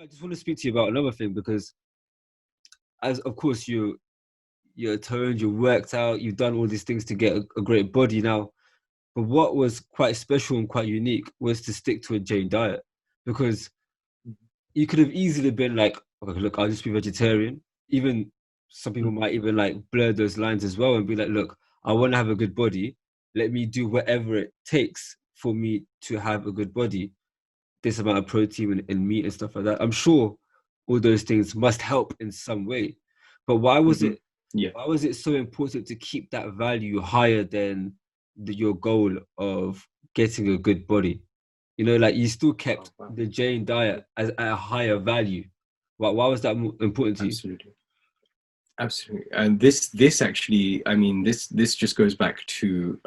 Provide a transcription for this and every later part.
I just want to speak to you about another thing because, as of course you're toned, you're worked out, you've done all these things to get a great body now. But what was quite special and quite unique was to stick to a Jain diet because you could have easily been like, okay, look, I'll just be vegetarian. Even some people might even like blur those lines as well and be like, look, I want to have a good body. Let me do whatever it takes for me to have a good body. This amount of protein and meat and stuff like that. I'm sure all those things must help in some way. But why was Mhm. it Yeah. why was it so important to keep that value higher than your goal of getting a good body? You know, like you still kept Oh, wow. the Jain diet as at a higher value. Why was that important to you? Absolutely. Absolutely. And this actually, I mean, this just goes back to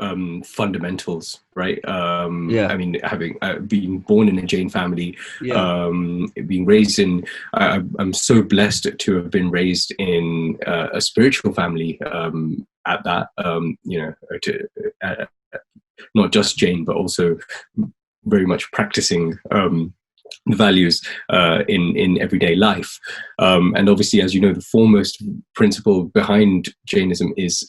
fundamentals, right? I Yeah, mean, having been born in a Jain family, yeah, being raised in, I'm so blessed to have been raised in a spiritual family. At that, not just Jain, but also very much practicing the values in everyday life. And obviously, as you know, the foremost principle behind Jainism is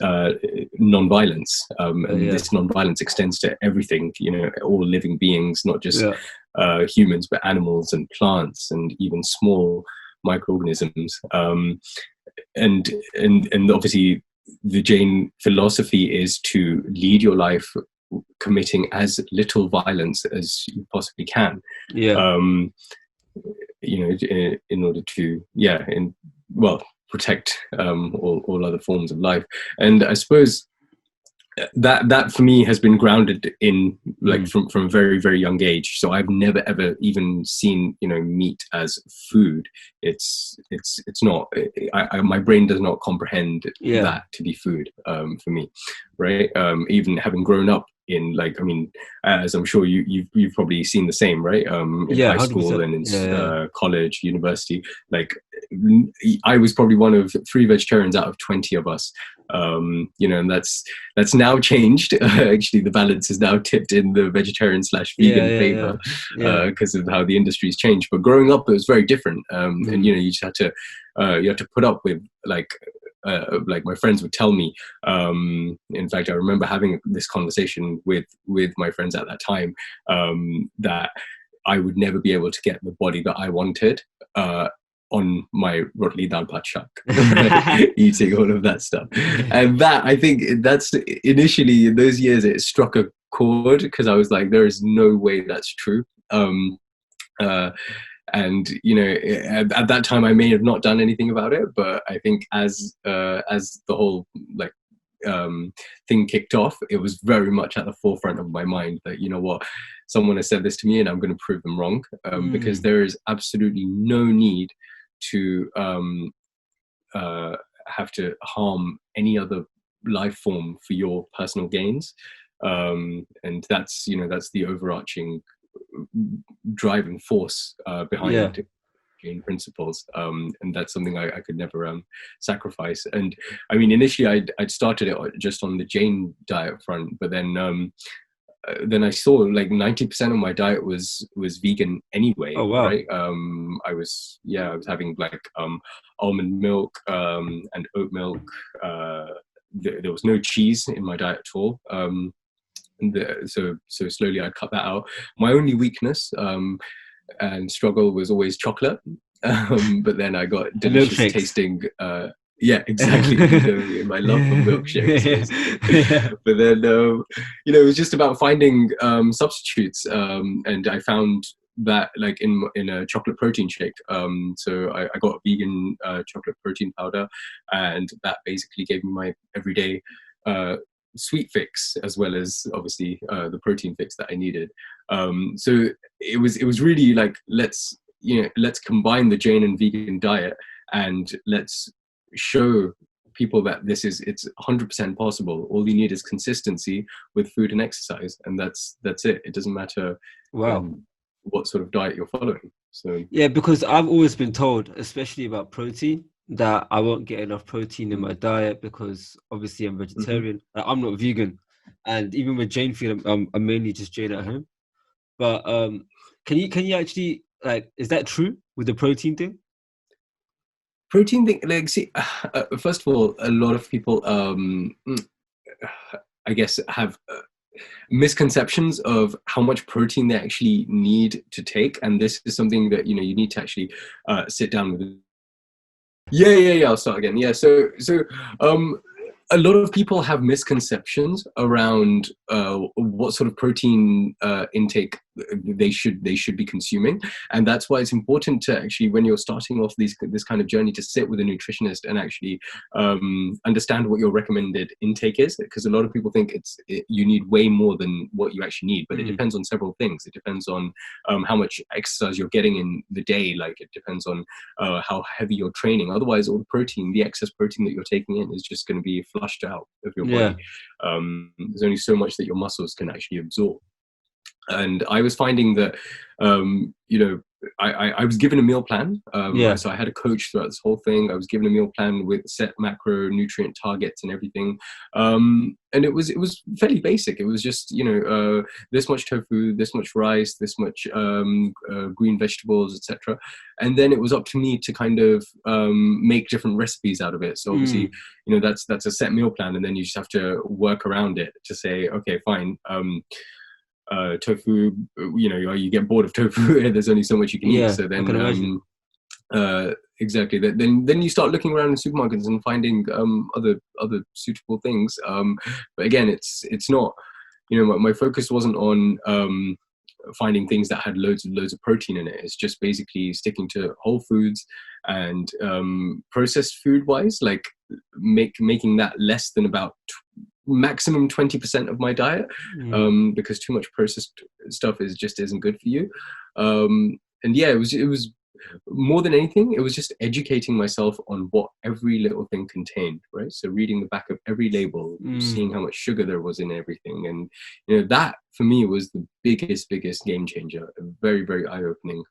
non-violence, and yeah, this non-violence extends to everything. You know, all living beings, not just yeah, humans, but animals and plants, and even small microorganisms. And obviously, the Jain philosophy is to lead your life committing as little violence as you possibly can. yeah, Um, in order to, protect all other forms of life. And I suppose that for me has been grounded in, like, mm, from a very, very young age. So I've never ever even seen meat as food. It's not, my brain does not comprehend yeah, that to be food, for me, right? Even having grown up in, like, I mean, as I'm sure you've probably seen the same, right? In yeah, high school 100%. and in Yeah, yeah, college, university, like, I was probably one of 3 vegetarians out of 20 of us. And that's now changed. Actually, the balance is now tipped in the vegetarian slash yeah, vegan yeah, yeah, favor, yeah. because of how the industry's changed. But growing up, it was very different. And Mm, you just had to, put up with, like my friends would tell me. In fact, I remember having this conversation with my friends at that time, that I would never be able to get the body that I wanted. On my rotli dal bhat shak, eating all of that stuff. And that, I think, that's initially in those years, it struck a chord, because I was like, there is no way that's true. Uh, and at that time, I may have not done anything about it, but I think as the whole, like, thing kicked off, it was very much at the forefront of my mind that, you know what, someone has said this to me and I'm going to prove them wrong, because mm, there is absolutely no need to have to harm any other life form for your personal gains. And that's the overarching driving force yeah, behind Jain principles, and that's something I could never sacrifice. And I mean, initially I'd started it just on the Jain diet front, but then I saw, like, 90% of my diet was vegan anyway, oh wow, right? I was having, like, almond milk, and oat milk. There was no cheese in my diet at all. So slowly I cut that out. My only weakness, and struggle, was always chocolate. But then I got and delicious milkshakes. tasting. Yeah, exactly. You know me, my love for milkshakes, basically. Yeah, But then, it was just about finding substitutes, and I found that, like, in a chocolate protein shake. So I got a vegan chocolate protein powder, and that basically gave me my everyday sweet fix, as well as, obviously, the protein fix that I needed. So it was really like, let's combine the Jain and vegan diet, and let's show people that it's 100% possible. All you need is consistency with food and exercise, and that's it. It doesn't matter wow. what sort of diet you're following. So Yeah, because I've always been told, especially about protein, that I won't get enough protein in mm, my diet because obviously I'm mhm. vegetarian. I'm not vegan, and even with Jane food, I'm mainly just Jane at home. But can you actually like, is that true with the protein thing? Protein thing, like, see, first of all, a lot of people, I guess, have misconceptions of how much protein they actually need to take, and this is something that you need to actually sit down with. Yeah. I'll start again. Yeah. So a lot of people have misconceptions around what sort of protein intake they should be consuming, and that's why it's important to actually, when you're starting off this kind of journey, to sit with a nutritionist and actually understand what your recommended intake is, because a lot of people think you need way more than what you actually need, but it depends on several things. It depends on how much exercise you're getting in the day. Like, it depends on how heavy you're training. Otherwise, all the excess protein that you're taking in is just going to be flushed out of your body. There's only so much that your muscles can actually absorb. And I was finding that, I was given a meal plan. So I had a coach throughout this whole thing. I was given a meal plan with set macronutrient targets and everything. And it was fairly basic. It was just, this much tofu, this much rice, this much green vegetables, etc. And then it was up to me to kind of make different recipes out of it. So obviously, that's a set meal plan. And then you just have to work around it to say, okay, fine. Tofu, you get bored of tofu. There's only so much you can eat. So then, exactly. Then you start looking around in supermarkets and finding other suitable things. But again, it's not. My focus wasn't on finding things that had loads of protein in it. It's just basically sticking to whole foods and processed food wise, like making that less than about maximum 20% of my diet, because too much processed stuff isn't good for you. And yeah, it was more than anything, it was just educating myself on what every little thing contained, right? So reading the back of every label, seeing how much sugar there was in everything. And, that for me was the biggest game changer. Very, very eye-opening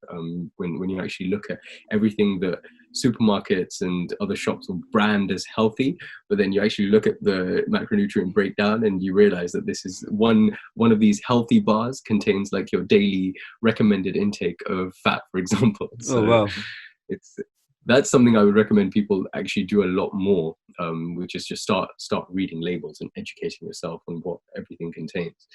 when you actually look at everything that supermarkets and other shops will brand as healthy, but then you actually look at the macronutrient breakdown and you realize that this is one of these healthy bars contains like your daily recommended intake of fat, for example. So wow. That's something I would recommend people actually do a lot more, which is just start reading labels and educating yourself on what everything contains.